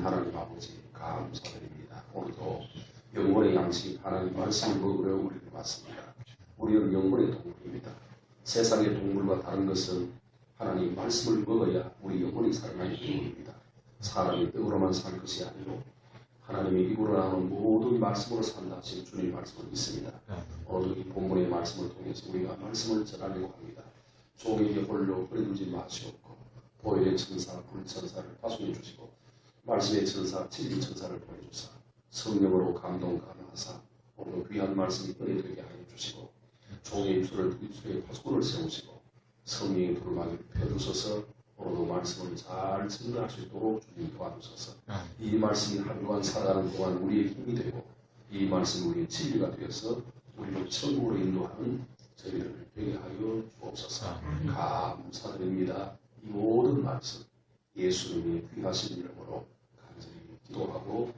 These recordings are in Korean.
하나님 아버지 감사드립니다. 오늘도 영혼의 양식 하나님 말씀을 먹으려 우리를 왔습니다. 우리는 영혼의 동물입니다. 세상의 동물과 다른 것은 하나님 말씀을 먹어야 우리 영혼이 살아나는 동물입니다. 사람이 떡으로만 살 것이 아니고 하나님의 입으로 나오는 모든 말씀으로 산다 하신 주님 말씀을 믿습니다. 오늘도 이 본문의 말씀을 통해서 우리가 말씀을 전하려고 합니다. 종에게 홀로 버려두지 마시옵고 보혈의 천사, 불천사를 파송해 주시고 말씀의 천사, 진리 천사를 보내주사 성령으로 감동 가능하사 오늘도 귀한 말씀이 은혜되게 하여 주시고 종의 입술에 파수꾼을 세우시고 성령의 두루마기를 펴주셔서 오늘도 말씀을 잘 증거할 수 있도록 주님 도와주셔서 이 말씀이 한 주간 살아가는 동안 우리의 힘이 되고 이 말씀이 우리의 진리가 되어서 우리를 천국으로 인도하는 저희를 되게 하여 주옵소서. 감사드립니다. 이 모든 말씀 예수님의 귀하신 이름으로 간절히 기도하고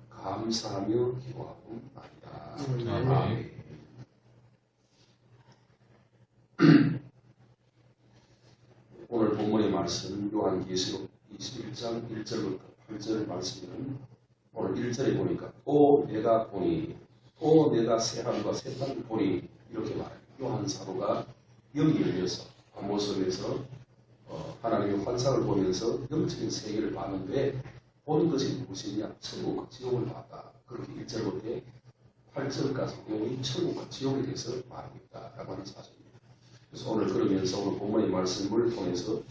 감사하며 기도하고 납니다. 아멘. 오늘 본문의 말씀 요한계시록 21장 1절부터 8절 말씀은 오늘 1절에 보니까 또 내가 보니 또 내가 새 하늘과 새 땅을 보니 이렇게 말합니다. 요한 사도가 영이 열려서 모습에서 하나님의 환상을 보면서 영적인 세계를 봤는데 보는 것이 무엇이냐? 천국과 지옥을 봤다. 그렇게 1절부터 8절까지 내용이 천국과 지옥에 대해서 말하고 있다라고 하는 사실입니다. 그래서 오늘 그러면서 오늘 본문의 말씀을 통해서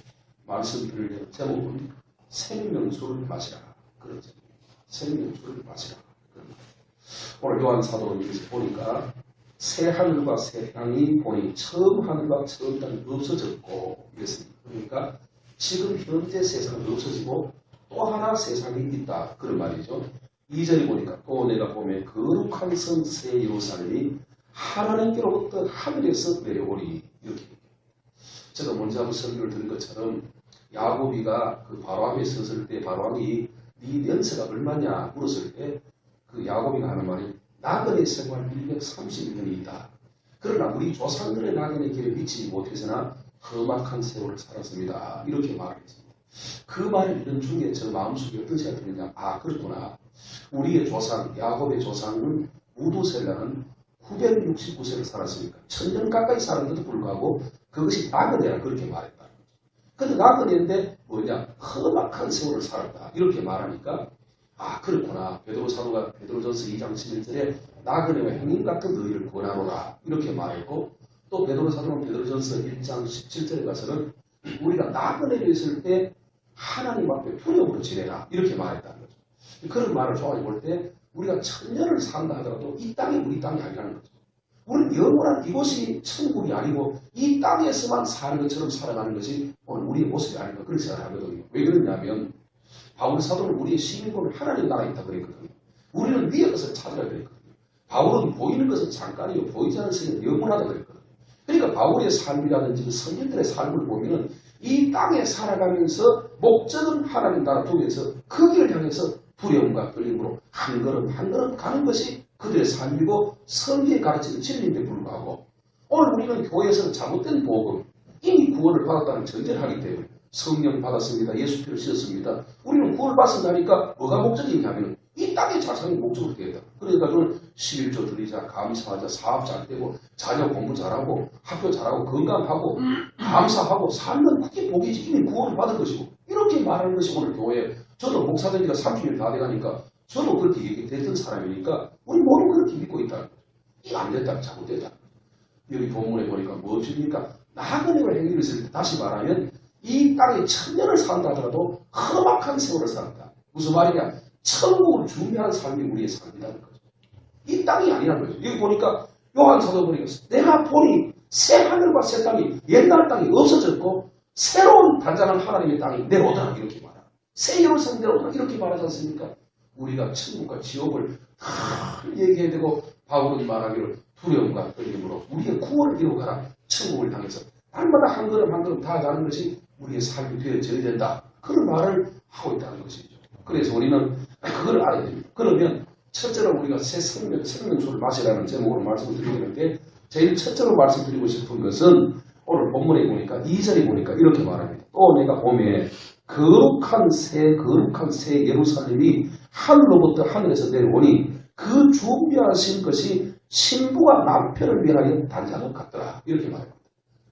말씀드릴 제목은 생명수를 마시라. 그런 제목입니다. 생명수를 마시라. 오늘 요한 사도는 여기서 보니까 새 하늘과 새 땅이 보니 처음 하늘과 처음 땅이 없어졌고 이랬습니다. 그러니까 지금 현재 세상은 없어지고 또 하나 세상이 있다. 그런 말이죠. 2절에 보니까 또 내가 보면 거룩한 성 새 예루살렘이 하나님께로부터 하늘에서 내려오리. 이렇게. 제가 먼저 한번 설교를 드린 것처럼 야곱이가 그 바로함에 섰을 때 바로함이 네 연세가 얼마냐 물었을 때 그 야곱이가 하는 말이 나그네 생활 130년이다. 그러나 우리 조상들의 나그네 길에 미치지 못해서나 험악한 세월을 살았습니다. 이렇게 말했습니다. 그 말을 듣는 중에 저 마음속에 어떤 생각이 드느냐. 아 그렇구나. 우리의 조상 야곱의 조상은 우두셀라는 969세를 살았으니까 1000년 가까이 살았는데도 불구하고 그것이 나그네라 그렇게 말했다. 근데 나그네인데 뭐냐 험악한 세월을 살았다. 이렇게 말하니까 아 그렇구나. 베드로 사도가 베드로전서 2장 11절에 나그네와 형님 같은 너희를 권하노라 이렇게 말했고 또 베드로 사도는 베드로전서 1장 17절에 가서는 우리가 나그네로 있을 때 하나님 앞에 두려움으로 지내라 이렇게 말했다는 거죠. 그런 말을 좋아해 볼 때 우리가 1000년을 산다 하더라도 이 땅이 우리 땅이 아니라는 거죠. 우리는 영원한 이곳이 천국이 아니고 이 땅에서만 사는 것처럼 살아가는 것이 오늘 우리의 모습이 아닌가 그렇게 생각하거든요. 왜 그러냐면 바울 사도는 우리의 시민권을 하나님 나라에 있다 그랬거든요. 우리는 위의 것을 찾으라 그랬거든요. 바울은 보이는 것은 잠깐이요 보이지 않는 것은 영원하다 그랬거든요. 그러니까 바울의 삶이라든지 성인들의 삶을 보면 이 땅에 살아가면서 목적은 하나님 나라 두면서 그 길을 향해서 두려움과 떨림으로 한 걸음 한 걸음 가는 것이 그들의 삶이고 성경에 가르치는 진리인데 불구하고 오늘 우리는 교회에서는 잘못된 복음 이미 구원을 받았다는 전제를 하기 때문에 성령 받았습니다. 예수 피를 씌었습니다. 우리는 구원을 받았다니까 뭐가 목적이냐면 이 땅의 자산이 목적으로 되겠다. 그러니까 저는 11조 드리자, 감사하자, 사업 잘 되고 자녀 공부 잘하고 학교 잘하고 건강하고 감사하고 살면 그게 복이지 이미 구원을 받은 것이고 이렇게 말하는 것이 오늘 교회 저도 목사된 지가 30년 다 돼가니까 저도 그렇게 얘기됐던 사람이니까 우리 모두 그렇게 믿고 있다는 거죠. 이거 안 됐다, 잘못됐다. 여기 본문에 보니까 무엇입니까? 나그네와 행위를 했을 때 다시 말하면 이 땅에 1000년을 산다 하더라도 험악한 세월을 산다. 무슨 말이냐? 천국을 준비하는 삶이 우리의 삶이라는 거죠. 이 땅이 아니라는 거죠. 여기 보니까 요한 사도 보니까 내가 보니 새 하늘과 새 땅이 옛날 땅이 없어졌고 새로운 단장한 하나님의 땅이 내려오더라 이렇게 말합니다. 새 예루살렘 내려오더라 이렇게 말하지 않습니까? 우리가 천국과 지옥을 다 얘기해야 되고 바울은 말하기를 두려움과 떨림으로 우리의 구원을 이루어가라. 천국을 향해서 날마다 한 걸음 한 걸음 다 가는 것이 우리의 삶이 되어져야 된다. 그런 말을 하고 있다는 것이죠. 그래서 우리는 그걸 알아야 됩니다. 그러면 첫째로 우리가 새 생명수를 마시라는 제목으로 말씀을 드리는데 제일 첫째로 말씀드리고 싶은 것은 오늘 오늘 본문에 보니까 2절에 보니까 이렇게 말합니다. 또 내가 보매 거룩한 새 예루살렘이 하늘로부터 하늘에서 내려오니 그 준비하신 것이 신부가 남편을 위하여 단장한 것 같더라. 이렇게 말합니다.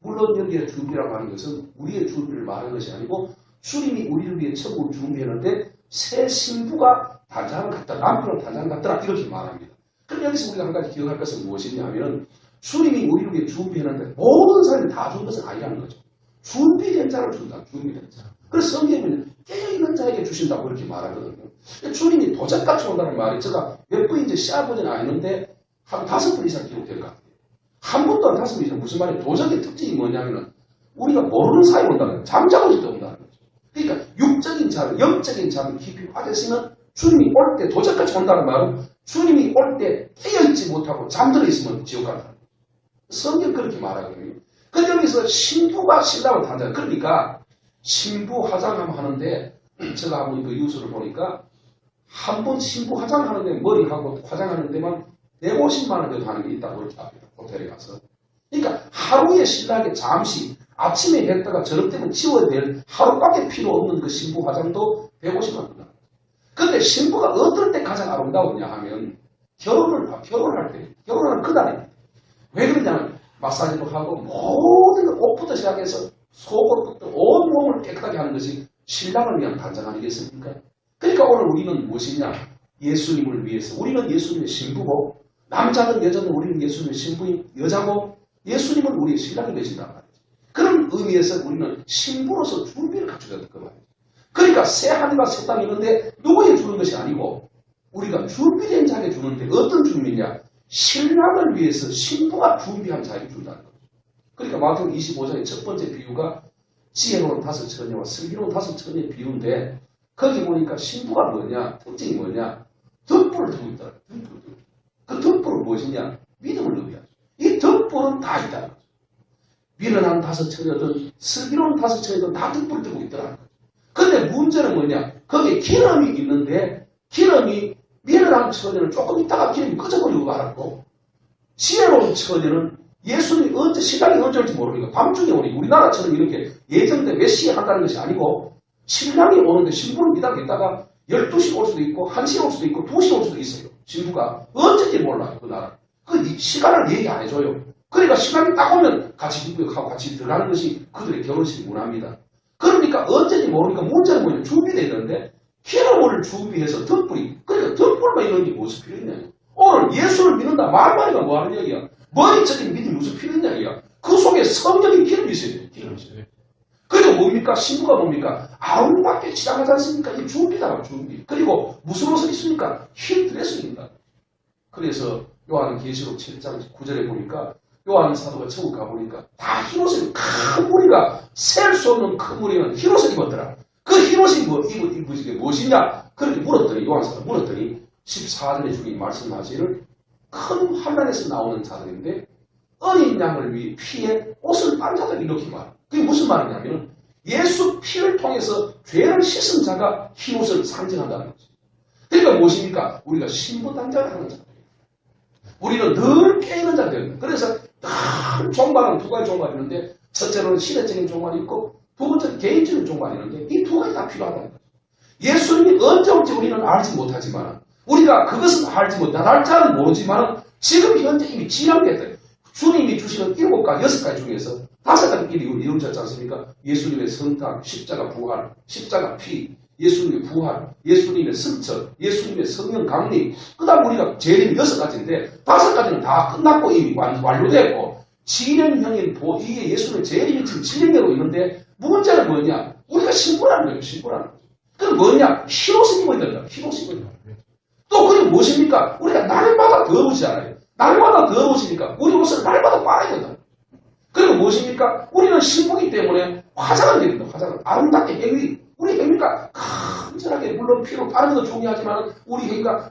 물론 여기에 준비라고 하는 것은 우리의 준비를 말하는 것이 아니고 주님이 우리를 위해 천국을 준비했는데 새 신부가 단장한 것 같더라. 남편을 단장한 것 같더라. 이렇게 말합니다. 그럼 여기서 우리가 한 가지 기억할 것은 무엇이냐면 주님이 우리를 위해 준비했는데 모든 사람이 다 준 것은 아니라는 거죠. 준비된 자를 준다. 준비된 자. 그래서 성경에는 깨어있는 자에게 주신다고 이렇게 말하거든요. 주님이 도적같이 온다는 말이 제가 몇 번인지 시아버지는 아니는데 한 5번 이상 기록될 것 같아요. 한 번도 안 5번 이상. 무슨 말이에요? 도적의 특징이 뭐냐면 우리가 모르는 사이에 온다는 거예요. 잠자고 있다 온다는 거죠. 그러니까 육적인 자를, 영적인 자를 깊이 빠졌으면 주님이 올 때 도적같이 온다는 말은 주님이 올 때 깨어있지 못하고 잠들어 있으면 지옥 간다는 거예요. 성경 그렇게 말하거든요. 근데 여기서 신부가 신랑을 단장. 그러니까 신부 화장하면 하는데 제가 한번 그 뉴스를 보니까 한 번 신부 화장하는데 머리하고 화장하는 데만 150만 원 정도 하는 게 있다고 그렇게 합니다. 호텔에 가서. 그러니까 하루에 신랑에게 잠시 아침에 했다가 저녁 때면 지워야 될 하루밖에 필요 없는 그 신부 화장도 150만 원. 근데 신부가 어떨 때 가장 아름다우냐 하면 결혼할 때, 결혼하는 그날입니다. 왜 그러냐면 마사지도 하고 모든 옷부터 시작해서 속옷부터 온 몸을 깨끗하게 하는 것이 신랑을 위한 단장 아니겠습니까? 그러니까 오늘 우리는 무엇이냐? 예수님을 위해서. 우리는 예수님의 신부고 남자든 여자든 우리는 예수님의 신부인 여자고 예수님은 우리의 신랑이 되신단 말이죠. 그런 의미에서 우리는 신부로서 준비를 갖춰야 될 그 말이죠. 그러니까 새 하늘과 새 땅이 있는데 누구에게 주는 것이 아니고 우리가 준비된 자에게 주는데 어떤 준비냐? 신랑을 위해서 신부가 준비한 자에게 준다는 거죠. 그러니까 마태복음 25장의 첫 번째 비유가 지혜로운 5처녀와 슬기로운 5처녀의 비유인데 거기 보니까 신부가 뭐냐? 특징이 뭐냐? 덕불을 두고 있다. 그 덕불은 무엇이냐? 믿음을 의미하죠. 이 덕불은 다 있다는 거죠. 미련한 5처녀든 슬기로운 5처녀든 다 덕불을 두고 있더라는 거죠. 근데 문제는 뭐냐? 거기에 기름이 있는데 기름이 미련한 처녀는 조금 있다가 기름이 꺼져버리고 말았고 지혜로운 처녀는 예수님이 언제 신랑이 언제 올지 모르니까 밤중에 오니 우리나라처럼 이렇게 예정된 몇 시에 한다는 것이 아니고 신랑이 오는데 신부를 기다리다가 12시 올 수도 있고 1시에 올 수도 있고 2시에 올 수도 있어요. 신부가 언제인지 몰라요. 그 나라. 그 시간을 얘기 안 해줘요. 그러니까 시간이 딱 오면 같이 입국하고 같이 들어가는 것이 그들의 결혼식 문화입니다. 그러니까 언제인지 모르니까 문제는 뭐냐? 준비되어 있는데 기름을 준비해서 덕불이 그러니까 덕불만 있는 게 무슨 필요 있냐? 오늘 예수를 믿는다 말말이가 뭐하는 얘기야? 머리적인 믿음이 무슨 필요 있냐 이야? 그 속에 성령의 기름이 있어야 돼요. 기름이 있어야 돼요. 그리고 뭡니까? 신부가 뭡니까? 아름답게 치장하지 않습니까? 이 준비다. 준비. 그리고 무슨 옷을 입습니까? 흰 드레스를 입는다. 그래서 요한 계시록 7장 9절에 보니까 요한 사도가 천국 가보니까 다 흰옷을 큰 무리가 셀 수 없는 큰 무리는 흰옷을 입었더라. 그 흰옷이 입은 게 무엇이냐? 그렇게 물었더니 요한 사도 물었더니 14절에 주님 말씀하시기를 큰 환난에서 나오는 자들인데 어린 양을 위해 피해 옷을 빤 자들 이렇게 말합니다. 그게 무슨 말이냐면 예수 피를 통해서 죄를 씻은 자가 흰옷을 상징한다는 거죠. 그러니까 무엇입니까? 우리가 신부 단장을 하는 자들이에요. 우리는 늘 깨어있는 자들입니다. 그래서 큰 종말은 두 가지 종말이 있는데 첫째로는 시대적인 종말이 있고 두 번째는 개인적인 종말이 있는데 이 두 가지 다 필요하다는 거죠. 예수님이 언제 올지 우리는 알지 못하지만 우리가 그것은 알지 못해 날짜는 모르지만 지금 현재 이미 지향됐다. 주님이 주시는 7가지, 6가지 중에서 5가지 길이 이루어졌지 않습니까? 예수님의 성탄, 십자가 부활, 십자가 피, 예수님의 부활, 예수님의 승천, 예수님의 성령 강림, 그 다음 우리가 재림이 6가지인데 5가지는 다 끝났고 이미 완료됐고 진행형인 이게 예수님의 재림이 지금 진행되고 있는데 문제는 뭐냐? 우리가 신부라는 거예요. 신부라는 거죠. 그럼 뭐냐? 흰옷을 입어야 된다. 흰옷을 입어야 된다. 또 그게 무엇입니까? 우리가 날마다 더러우시잖아요. 날마다 더러우시니까 우리 옷을 날마다 빨아야 된다. 그리고 무엇입니까? 우리는 신부이기 때문에 화장을 해야 된다. 화장을. 아름답게 행위. 우리 행위가 간절하게 물론 피로 빠른 것도 중요하지만 우리 행위가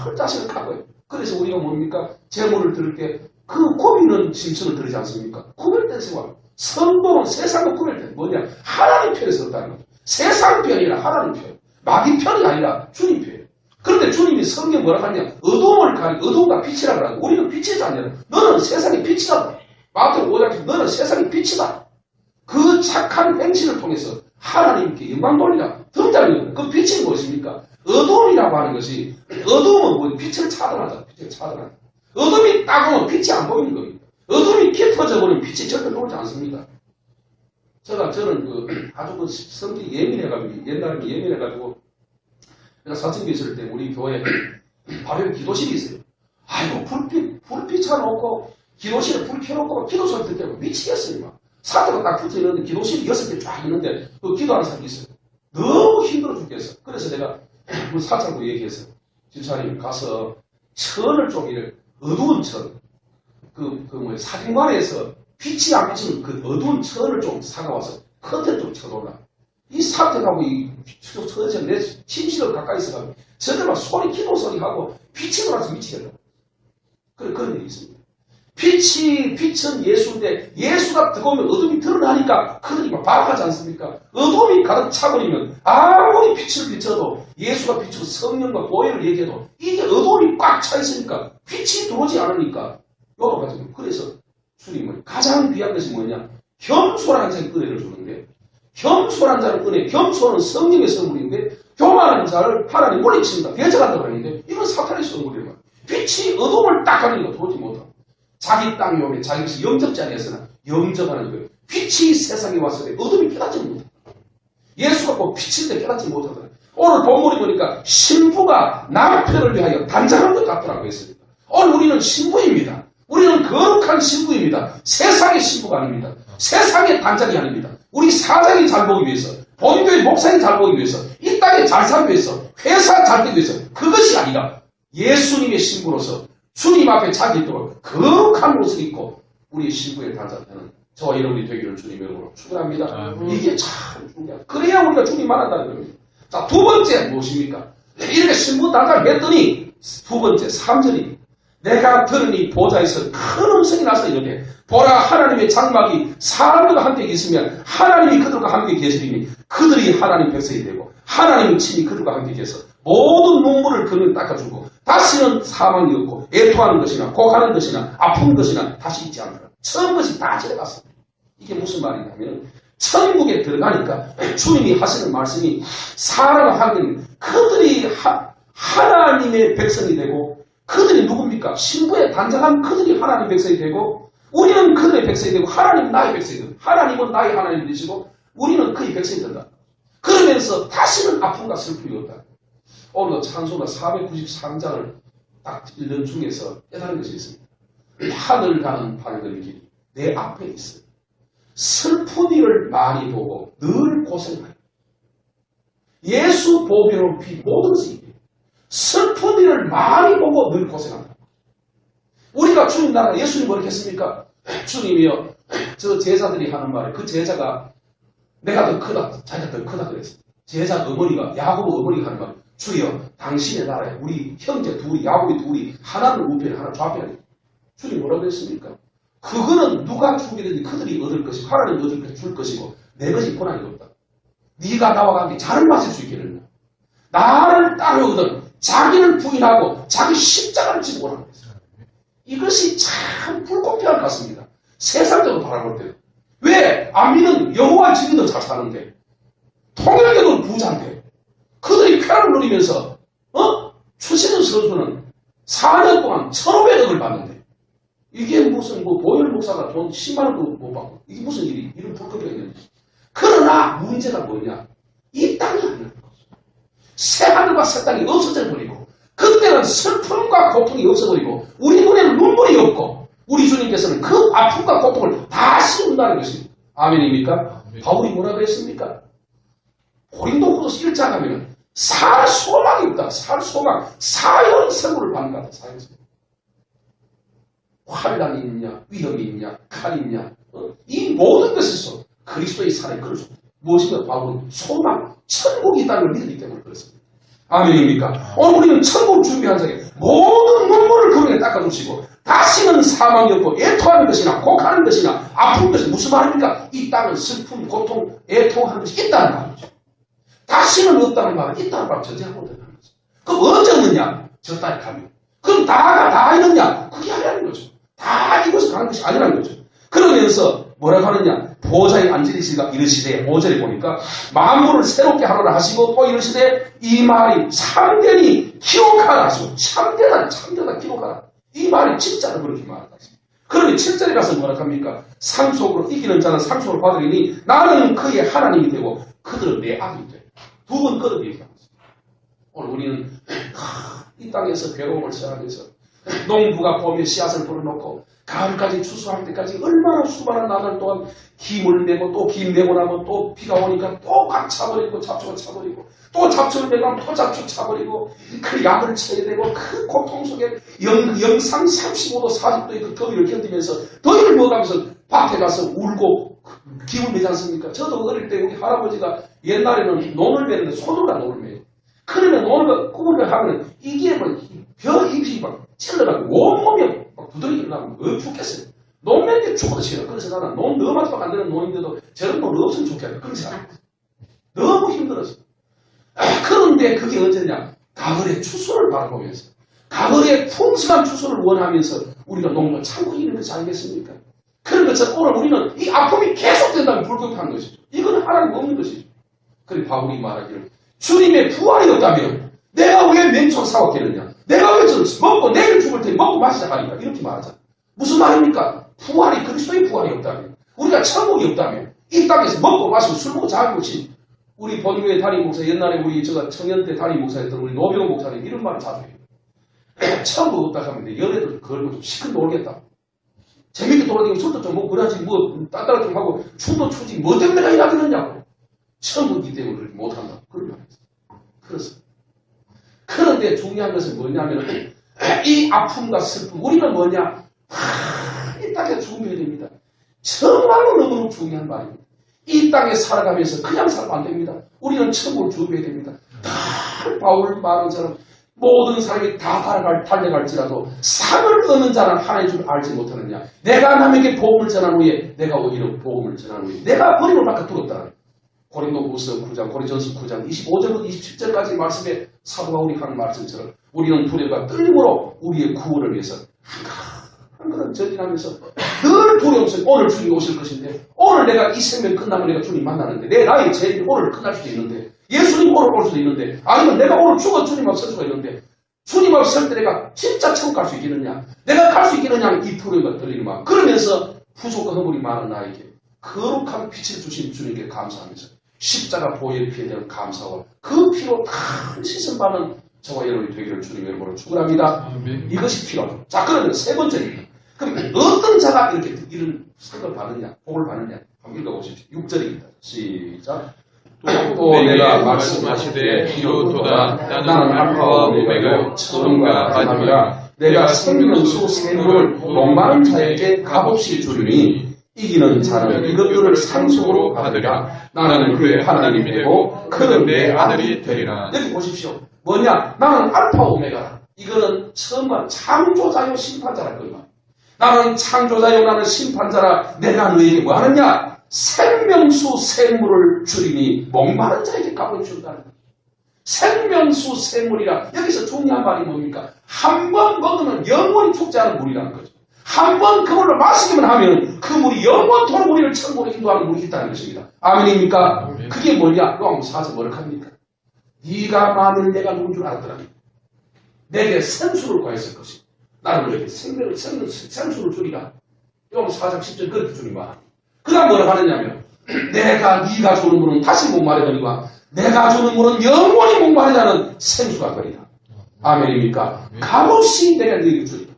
늘 자신을 갖고요. 그래서 우리가 뭡니까? 제물을 드릴 때 그 고비는 짐승을 드리지 않습니까? 구별된 생활. 선도는 세상과 구별된 뭐냐? 하나님 편에 섰다는 거죠. 세상 편이 아니라 하나님 편. 마귀 편이 아니라 주님 편. 그런데 주님이 성경 뭐라고 하냐? 어둠을 가리고 어둠과 빛이라고 하고 우리는 빛이지 않냐? 너는 세상의 빛이다. 마태복음 5장에서 너는 세상의 빛이다. 그 착한 행실을 통해서 하나님께 영광 돌리라. 등장이 그 빛이 무엇입니까? 어두움이라고 하는 것이 어두움은 뭐 빛을 차단하자. 빛을 차단하자. 어둠이 딱 오면 빛이 안 보이는 겁니다. 어둠이 깃터져 버리면 빛이 절대 들어오지 않습니다. 저는 아주 성격이 예민해가지고 옛날에 예민해가지고 내가 사춘기 있을 때 우리 교회 바로 옆에 기도실이 있어요. 아이고 불빛 켜놓고 기도실에 불 켜놓고 기도 소리 듣게 하고 미치겠어요. 막. 사태가 딱 붙어 있는데 기도실이 6개 쫙 있는데 그 기도하는 사람이 있어요. 너무 힘들어 죽겠어. 그래서 내가 우리 사찰부 얘기해서 집사님 가서 천을 좀 이래 어두운 천 사진관에서 빛이 안 비치는 그 어두운 천을 좀 사가와서 커튼 좀 쳐놓으라. 이 사태하고 이 천에서 내 침실을 가까이 있어가지고 저들 막 소리 기도 소리하고 빛이 돌아서 미치겠다. 그런 일이 있습니다. 빛은 예수인데 예수가 뜨거우면 어둠이 드러나니까 그들이 막 발악하지 않습니까? 어둠이 가득 차버리면 아무리 빛을 비춰도 예수가 비추고 성령과 보혈을 얘기해도 이게 어둠이 꽉 차 있으니까 빛이 들어오지 않으니까 여러 가지. 그래서 주님은 가장 귀한 것이 뭐냐? 겸손한 자의 은혜를 주는데 겸손한 자는 은혜, 겸손은 성령의 선물인데 교만한 자를 하나님 물리친다, 배제한다고 하는데 이건 사탄의 선물이에요. 빛이 어둠을 딱 가리니까 들어오지 못하고 자기 땅에 오면 자기 것이 영접지 않았으나 영접하는 거예요. 빛이 세상에 왔을 때 어둠이 깨닫지 못한다. 예수가 꼭 빛일 때 깨닫지 못하더라. 오늘 본문에 보니까 신부가 남편을 위하여 단장한 것 같더라고 했습니다. 오늘 우리는 신부입니다. 우리는 거룩한 신부입니다. 세상의 신부가 아닙니다. 세상의 단장이 아닙니다. 우리 사장이 잘 보기 위해서, 본교의 목사님 잘 보기 위해서, 이 땅에 잘 살기 위해서, 회사 잘 되기 위해서 그것이 아니라 예수님의 신부로서 주님 앞에 자기 있도록 거룩한 옷을 입고 우리 신부의 단장되는 저와 여러분이 되기를 주님의 이름으로 축원합니다. 이게 참 중요해요. 그래야 우리가 주님 만난다는 겁니다. 자, 두 번째 무엇입니까? 이렇게 신부 단장을 했더니 두 번째 3절입니다. 내가 들으니 보좌에서 큰 음성이 나서 이르되 보라 하나님의 장막이 사람들과 함께 있으면 하나님이 그들과 함께 계시리니 그들이 하나님 백성이 되고 하나님은 친히 그들과 함께 계셔 모든 눈물을 그는 닦아주고 다시는 사망이 없고 애통하는 것이나 곡하는 것이나 아픈 것이나 다시 있지 않더라. 처음 것이 다 지나갔습니다. 이게 무슨 말이냐면 천국에 들어가니까 주님이 하시는 말씀이 사람과 함께 그들이 하나님의 백성이 되고 그들이 누굽니까? 신부의 단장한 그들이 하나님 백성이 되고 우리는 그들의 백성이 되고 하나님은 나의 백성이 되고 하나님은 나의 하나님 되시고 우리는 그의 백성이 된다. 그러면서 다시는 아픔과 슬픔이 없다. 오늘 찬송가 493장을 딱 읽는 중에서 깨달은 것이 있습니다. 하늘 가는 발걸음 길이 내 앞에 있어요. 슬픈 일을 많이 보고 늘 고생하여 예수 보배로 피 모든 것이 이겨요. 슬픈 일을 많이 보고 늘 고생한다. 우리가 주님 나라 예수님 뭐라고 했습니까? 주님이요 저 제자들이 하는 말에 그 제자가 내가 더 크다 자기가 더 크다 그랬어요. 제자 어머니가 야곱 어머니가 하는 말 주여 당신의 나라에 우리 형제 둘이 야곱이 둘이 하나는 우편에 하나 좌편에 주님 뭐라고 했습니까? 그거는 누가 주기든지 그들이 얻을 것이고 하나님 얻을 것이 줄 것이고 내 것이 고난이 없다. 네가 나와 함께 잔을 마실 수 있기를 나를 따르거든 자기를 부인하고 자기 십자가를 지고 오라는 거예요. 이것이 참 불공평할 것 같습니다. 세상적으로 바라볼 때. 왜? 안 믿는 여호와의 증인도 잘 사는데 통일교도 부자인데 그들이 쾌락을 누리면서 추신은 선수는 4년 동안 1,500억을 받는데 이게 무슨 보혈 목사가 돈 10만 원도 못 받고 이게 무슨 일이 이런 불법이 있는지. 그러나 문제가 뭐냐? 이 땅이 아니라는 거죠. 새 하늘과 새 땅이 없어져 버리고 그때는 슬픔과 고통이 없어버리고 우리 눈에는 눈물이 없고 우리 주님께서는 그 아픔과 고통을 다 씌운다는 것입니다. 아멘입니까? 바울이 뭐라고 했습니까? 고린도후서 1장 하면 살 소망이 없다. 살 소망. 사형 선고를 받는 것 같다. 사형 선고. 환란이 있냐, 위험이 있냐, 칼이 있냐. 이 모든 것에서 그리스도의 살에 그렇죠. 무엇인가 바울은 소망, 천국이 있다는 걸 믿기 때문에 그렇습니다. 아멘입니까? 오늘 우리는 천국을 준비한 자에게 모든 눈물을 그분에 닦아주시고 다시는 사망이 없고 애통하는 것이나 곡하는 것이나 아픈 것이 무슨 말입니까? 이 땅은 슬픔, 고통, 애통하는 것이 있다는 말이죠. 다시는 없다는 말은 있다는 말을 전제하고 있다는 거죠. 그럼 언제 없느냐? 저 땅에 가면. 그럼 다가 다 이렇냐? 그게 아니라는 거죠. 다 이것을 가는 것이 아니라는 거죠. 그러면서 뭐라고 하느냐? 보좌에 앉으시가 이르시되 5절에 보니까 만물을 새롭게 하노라 하시고 또 이르시되 이 말이 참되니 기록하라 하시고 참되다 기록하라. 이 말이 진짜로 그렇게 말한다. 그러면 7절에 가서 뭐라 합니까? 상속으로 이기는 자는 상속을 받으리니 나는 그의 하나님이 되고 그들은 내 아들이 돼. 두 번 끌어 얘기합니다. 오늘 우리는 이 땅에서 괴로움을 시작하면서 농부가 봄에 씨앗을 불어넣고 가을까지 추수할 때까지 얼마나 수많은 나날 동안 김을 내고 또 김 내고 나면 또 비가 오니까 또 꽉 차버리고 잡초가 차버리고 또 잡초를 내고 나면 또 잡초 차버리고 그 약을 쳐야 되고 그 고통 속에 영상 35도 40도의 그 더위를 견디면서 더위를 먹으면서 밖에 가서 울고 기운 내지 않습니까? 저도 어릴 때 우리 할아버지가 옛날에는 논을 매는데 손으로 논을 매요. 그러면 논을 구분을 하면 이게 뭐 벼 잎이 막 찔러가지고 온몸이 막 부드러기 나면 왜 죽겠어요? 논 매는 게 죽어도 싫어. 그래서 나는 논 너무 많이 안 되는 논인데도 저런 논 없으면 좋겠다. 그런 생각. 너무 힘들었어. 그런데 그게 언제냐? 가을에 추수를 바라보면서 가을에 풍성한 추수를 원하면서 우리가 농부를 참고 있는 것이 아니겠습니까? 그런 것처럼 오늘 우리는 이 아픔이 계속된다면 불급한 것이죠. 이건 하나님 없는 것이죠. 그리고 바울이 말하기를 주님의 부활이 없다면 내가 왜 맹초 사왔겠느냐? 내가 왜 저를 먹고 내일 죽을 테니 먹고 마시자 하니까 이렇게 말하잖아. 무슨 말입니까? 부활이 그리스도의 부활이 없다면 우리가 천국이 없다면 이 땅에서 먹고 마시고 술 먹고 자고 지 우리 본교회 담임 목사 옛날에 우리 제가 청년 때 담임 목사였던 우리 노병 목사님 이런 말을 자주 해요. 천국 없다 하면 연애들 걸고 좀 시큰 놀겠다. 재밌게 돌아다니고 술도 좀 먹고 그러지 뭐 딴따라 좀 하고 춤도 추지 뭐 때문에 내가 일하겠느냐고. 천국이기 때문에 그렇게 못한다. 그런 말이었어요. 그렇습니다. 그런데 중요한 것은 뭐냐면 이 아픔과 슬픔 우리는 뭐냐 이 땅에 죽어야 됩니다. 정말로 너무너무 중요한 말입니다. 이 땅에 살아가면서 그냥 살면 안 됩니다. 우리는 천국을 죽어야 됩니다. 바울 말한 사람 모든 사람이 다 달려갈지라도 상을 얻는 자는 하나님 줄 알지 못하느냐. 내가 남에게 복음을 전한 후에 내가 오히려 복음을 전한 후에 내가 버림을 받고 들었다. 고린도후서 9장, 고린전서 9장 25절부터 27절까지 말씀에 사도 바울이 하는 말씀처럼 우리는 두려움과 떨림으로 우리의 구원을 위해서 한 걸음 전진하면서 늘 두려움 속에 오늘 주님이 오실 것인데 오늘 내가 이 생명 끝나면 내가 주님 만나는데 내 나이 제일 오늘 끝날 수도 있는데 예수님 오늘 올 수도 있는데 아니면 내가 오늘 죽어 주님 앞에 설 수가 있는데 주님 앞에 설 때 내가 진짜 천국 갈 수 있겠느냐 내가 갈 수 있겠느냐 이 두려움과 떨리는 마음 그러면서 부족과 허물이 많은 나에게 거룩한 빛을 주신 주님께 감사하면서 십자가 보혈 피에 대한 감사와 그 피로 다 씻음받는 저와 여러분이 되기를 주님 이름으로 축원합니다. 이것이 필요하다. 자 그러면 세 번째입니다. 그럼 어떤 자가 이렇게 이런 상을 받느냐 복을 받느냐 한번 읽어보십시오. 6절입니다. 시작. 또 내가 말씀하시되 이로도다 나는 알파와 오메가요 처음과 마지막이라 내가 생명수 생물을 목마른 자에게 값없이 주리니 이기는 자는 이것들을 상속으로 받으리라. 나는 그의 하나님이 되고 그는 내 아들이 되리라. 여기 보십시오. 뭐냐? 나는 알파 오메가라. 이거는 처음과 창조자요 심판자라 그 말. 나는 창조자요 나는 심판자라. 내가 너에게 뭐 하느냐? 생명수 생물을 주리니 목마른 자에게 값을 준다는 거예요. 생명수 생물이라. 여기서 중요한 말이 뭡니까? 한 번 먹으면 영원히 죽지 않은 물이라는 거죠. 한 번 그 물을 마시기만 하면 그 물이 영원토록 우리를 천국으로 인도하는 물이 있다는 것입니다. 아멘입니까? 그게 뭐냐? 요한복음 4절 뭐라고 합니까? 네가 만일 내가 누군 줄 알았더라면 내게 생수를 구했을 것이고 나는 너에게 생수를 주리라. 요한복음 4장 10절 그렇게 주님 말. 그 다음 뭐라고 하느냐면 네가 주는 물은 다시 목마르거니와 내가 주는 물은 영원히 목마르지 않은 생수가 거리라. 아멘입니까? 값없이 내가 너에게 주리라.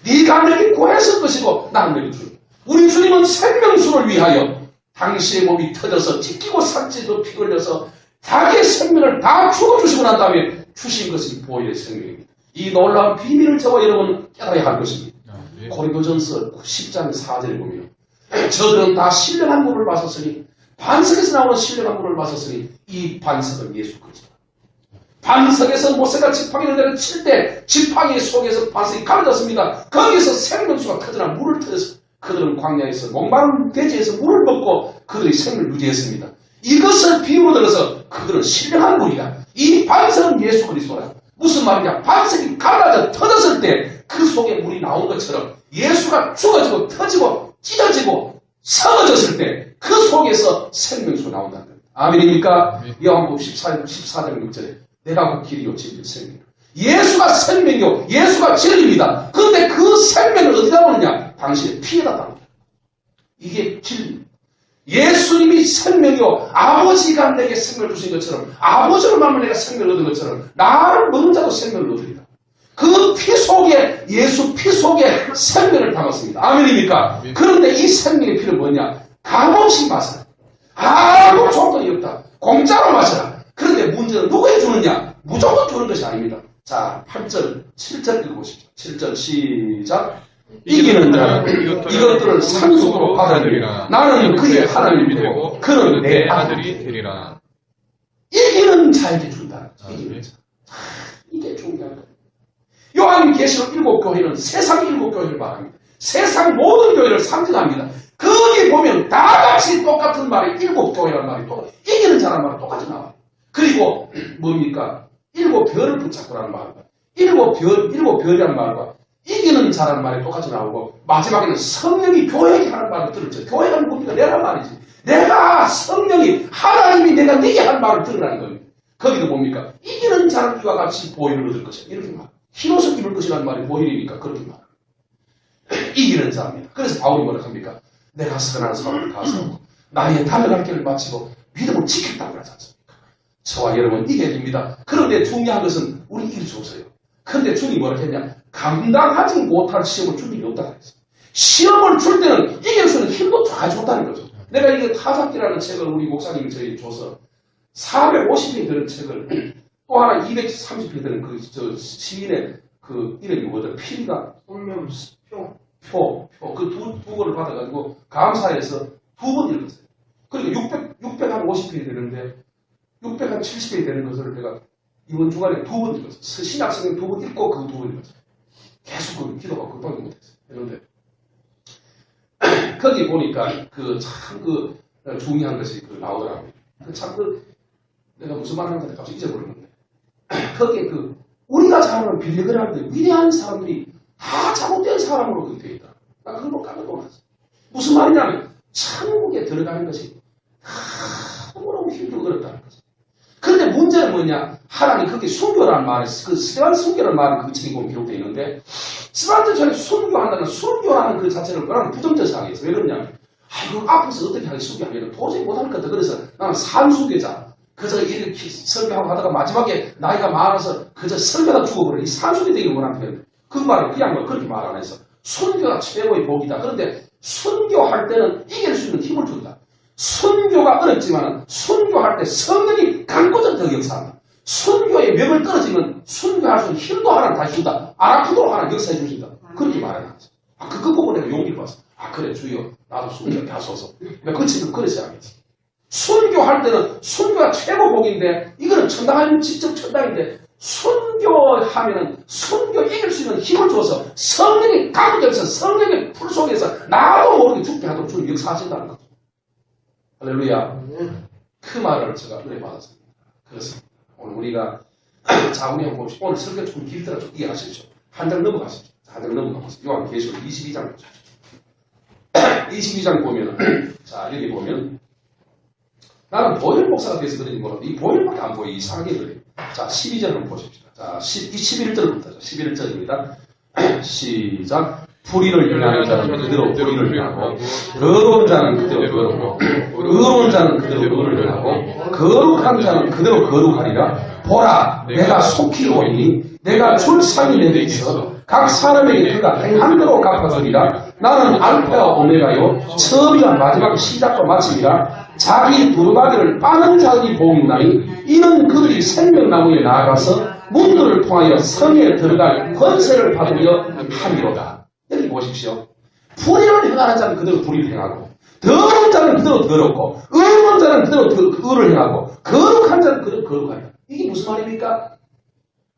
네가 내게 구했을 것이고 나는 내게 주리라. 우리 주님은 생명수를 위하여 당신의 몸이 터져서 찢기고 살찌도 피 흘려서 자기의 생명을 다 죽어주시고 난 다음에 주신 것이 보혈의 생명입니다. 이 놀라운 비밀을 저와 여러분 깨달아야 할 것입니다. 고린도전서 10장 4절에 보면 저들은 다 신령한 물을 마셨으니 반석에서 나오는 신령한 물을 마셨으니 이 반석은 예수 그리스도. 반석에서 모세가 지팡이를 내려칠 때 지팡이 속에서 반석이 가려졌습니다. 거기서 생명수가 터져나 물을 터져서 그들은 광야에서 목마른 대지에서 물을 먹고 그들의 생명을 유지했습니다. 이것을 비유로 들어서 그들은 신령한 물이다. 이 반석은 예수 그리스도라. 무슨 말이냐? 반석이 갈라져 터졌을 때 그 속에 물이 나온 것처럼 예수가 죽어지고 터지고 찢어지고 썩어졌을 때 그 속에서 생명수 나온다는 겁니다. 아멘입니까? 요한복음 14장 6절에 내가 그 길이요 진리요 생명이요. 예수가 생명이요 예수가 진리입니다. 그런데 그 생명을 어디다 놓느냐? 당신의 피에다 담니다. 이게 진리입니다. 예수님이 생명이요 아버지가 내게 생명을 주신 것처럼 아버지로 말하면 내가 생명을 얻은 것처럼 나를 먹는 자도 생명을 얻으리라. 그 피 속에 예수 피 속에 생명을 담았습니다. 아멘입니까? 그런데 이 생명의 피는 뭐냐? 값없이 마셔라. 아무 조건이 없다. 공짜로 마셔라. 그런데 문제는 누구에 주느냐? 무조건 주는 것이 아닙니다. 자, 8절, 7절 읽어보십시오. 7절 시작. 이기는 자는 이것들을 상속으로 받으리라. 나는 그의 하나님이 되고 그는 내 아들이 되리라. 이기는 자에게 준다. 이기는 자. 이게 중요한 거예요. 요한계시록 7교회는 세상 7교회를 말합니다. 세상 모든 교회를 상징합니다. 거기 보면 다 같이 똑같은 말이 7교회란 말이 또 이기는 자란 말이 똑같이 나와요. 그리고 뭡니까? 7별을 붙잡고라는 말과 7별이라는 말과 이기는 자라는 말이 똑같이 나오고 마지막에는 성령이 교회에게 하는 말을 들었죠. 교회가 뭡니까? 내란 말이지. 내가 성령이 하나님이 내가 네게 한 말을 들으라는 겁니다. 거기도 뭡니까? 이기는 자는 이와 같이 보혈을 얻을 것이야. 이렇게 말. 흰옷을 입을 것이라는 말이 보혈이니까 그렇게 말. 이기는 자입니다. 그래서 바울이 뭐라 합니까? 내가 선한 사람을 가서하고 나의 달려갈 길을 마치고 믿음을 지켰다고 하지 않습니까? 저와 여러분 이겨야 됩니다. 그런데 중요한 것은 우리 이길 수 없어요. 그런데 주님이 뭐라 했냐? 감당하지 못할 시험을 줄 일이 없다고 했어요. 시험을 줄 때는 이길 수 있는 힘도 다 줬다는 거죠. 내가 이게 타작기라는 책을 우리 목사님이 저희 줘서 450회 되는 책을 또 하나 230회 되는 그 시인의 그 이름이 뭐죠? 필가 표 그 두 권을 받아가지고 감사해서 2번 읽었어요. 그리고 650회 되는데 670회 되는 것을 내가 이번 주간에 2번 읽었어요. 신약성경 2번 읽고 그 2번 읽었어요. 계속 그 기도가 급하게 못했어요. 그런데 거기 보니까 참 중요한 것이 나오더라고요. 내가 무슨 말 하는지 갑자기 잊어버렸는데 거기에 우리가 잘 아는 빌리그라는데 위대한 사람들이 다 잘못된 사람으로 그렇게 되어 있다. 나 그걸 못 까먹고 났어. 무슨 말이냐면 천국에 들어가는 것이 너무너무 힘들고 어렵다는 거죠. 그런데 문제는 뭐냐? 하나님 그게 순교라는 말이 그 스테반 순교라는 말이 그 책에 보면 기록되어 있는데 스테반 전에 순교한다는 순교라는 그 자체를 뭐라는 부정적 상황에서 왜 그러냐면 아이고 앞에서 어떻게 하게 순교하면 도저히 못할 것 같아. 그래서 나는 산수교자 그저 이렇게 설교하고 하다가 마지막에 나이가 많아서 그저 설교다 죽어버려. 이 산수교 되기를 원하는 그 말을 그냥 그렇게 말 안 해서 순교가 최고의 복이다. 그런데 순교할 때는 이길 수 있는 힘을 준다. 순교가 어렵지만 순교할 때 성령이 강고전적 역사한다. 순교의 멱을 끊어지면 순교할 수 있는 힘도 하나 다시 준다. 아라크도로 하나 역사해 주신다. 그렇게 말해놨어. 그 보고 내가 용기를 봤어. 그래 주여 나도 순교하게 하소서. 내가 그 책을 그래서 하겠어. 순교할 때는 순교가 최고 복인데 이거는 천당하면 직접 천당인데 순교하면은 순교 이길 수 있는 힘을 줘서 성령이 강력해서 성령의 풀 속에서 나도 모르게 죽게 하도록 주님 역사하신다는 거죠. 할렐루야. 그 말을 제가 은혜 받았습니다. 그렇습니다. 오늘 우리가 자 우리 한번 봅시다. 오늘 설교 좀 길더라 좀 이해하십시오. 한 장 넘어가십시오. 한 장 넘어가보세요. 요한계시록 22장 보십시오. 22장 보면 자 여기 보면 나는 보혈 목사가 돼서 그런지 모르는데 이 보혈밖에 안 보여. 이상하게 그래요. 자 12절 한번 보십시다. 자 11절부터 11절입니다. 시작. 불의를 행하는 자는 그대로 불의를 행하고 더러운 자는 그대로 더럽고 의로운 자는 그대로 의를 행하고 거룩한 자는 그대로 거룩하리라. 보라 내가 속히 오니 내가 줄 상이 내게 있어 각 사람에게 그가 행한 대로 갚아주리라. 나는 알파와 오메가요 처음이라 마지막 시작과 마침이라. 자기 두루마기를 빠는 자들이 복이 있나니 이는 그들이 생명나무에 나아가서 문들을 통하여 성에 들어갈 권세를 받으려 함이로다. 여기 보십시오. 불의를 행하는 자는 그대로 불의를 행하고 더러운 자는 그대로 더럽고 의로운 자는 그대로 의를 행하고 거룩한 자는 그대로 거룩하다. 이게 무슨 말입니까?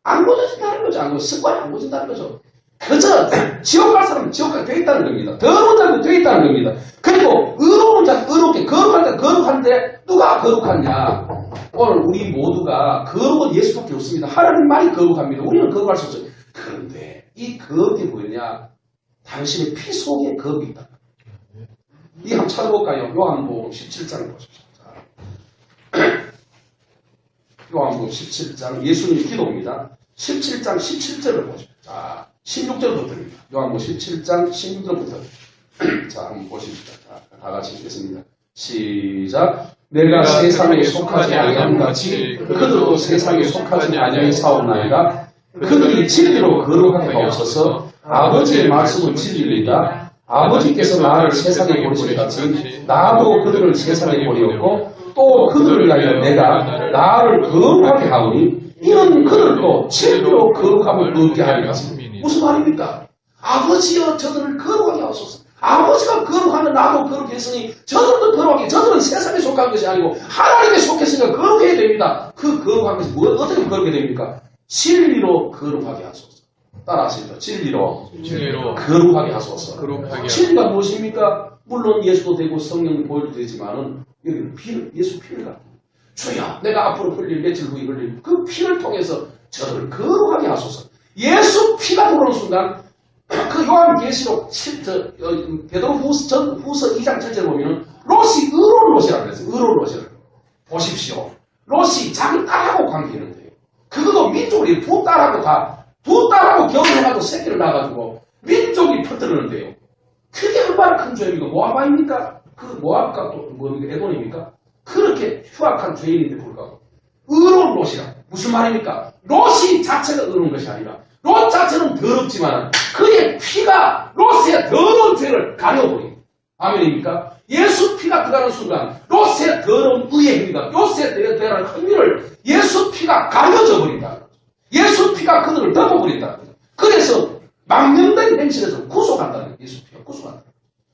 안 고쳐진다는 거죠. 안 고쳐. 습관이 안 고쳐진다는 거죠. 그저 지옥 갈 사람은 지옥 가게 되어 있다는 겁니다. 더러운 자는 되어 있다는 겁니다. 그리고 의로운 자는 의롭게 거룩한 자는 거룩한데 누가 거룩하냐? 오늘 우리 모두가 거룩은 예수밖에 없습니다. 하나님만이 거룩합니다. 우리는 거룩할 수 없어요. 그런데 이 거룩이 뭐냐? 당신의 피 속에 거룩이 있다. 이 한번 찾아볼까요? 요한복음 17장을 보십시오. 요한복음 17장 예수님의 기도입니다. 17장 17절을 보십시오. 자, 16절부터입니다. 요한복음 17장 16절부터. 자, 한번 보십시다. 자, 다 같이 읽겠습니다. 시작. 내가 세상에 속하지 아니함 같이 그들도 세상에 속하지 아니하사옵나이다. 그들이 진리로 거룩하게 하옵소서. 아버지의 말씀은 진리이다. 아버지께서 나를 세상에 보내신 같이 나도 그들을 세상에 보내었고 또 그들을 위하여 내가 나를 거룩하게 하오니 이는 그들도 진리로 거룩함을 얻게 하리라. 무슨 말입니까? 아버지여 저들을 거룩하게 하옵소서. 아버지가 거룩하면 나도 거룩했으니 저들도 거룩하게. 저들은 세상에 속한 것이 아니고 하나님에 속했으니까 거룩해야 됩니다. 그 거룩한 것이 어떻게 거룩하게 됩니까? 진리로 거룩하게 하소서. 따라하십시오. 진리로 거룩하게 하소서. 진리가 무엇입니까? 물론 예수도 되고 성령도 보여도 되지만은 여기는 피를, 예수 피를 갖고 주여 내가 앞으로 흘릴 며칠 후에 흘릴 그 피를 통해서 저를 거룩하게 하소서. 예수 피가 들어오는 순간 그 요한계시록 베드로 후서 2장 7절 보면은 롯이 의로운 롯이라고 그랬어요. 의로운 롯이라고. 보십시오. 롯이 자기 딸하고 관계했는데요. 그것도 민족이 두 딸하고 결혼해가지고 새끼를 낳아가지고 민족이 퍼뜨리는데요. 그게 얼마나 큰 죄입니까? 모압아입니까? 그 모압과 또 뭡니까? 에돔입니까? 그렇게 흉악한 죄인인데 불구하고 의로운 롯이라. 무슨 말입니까? 롯이 자체가 의로운 것이 아니라 롯 자체는 더럽지만 그의 피가 롯의 더러운 죄를 가려버립니다. 아멘입니까? 예수 피가 들어가는 순간 롯의 더러운 의의 행위가 롯의 대한 행위를 예수 피가 가려져 버린다. 예수 피가 그들을 덮어버린다. 그래서 망령된 행실에서 구속한다는 예수 피가 구속한다.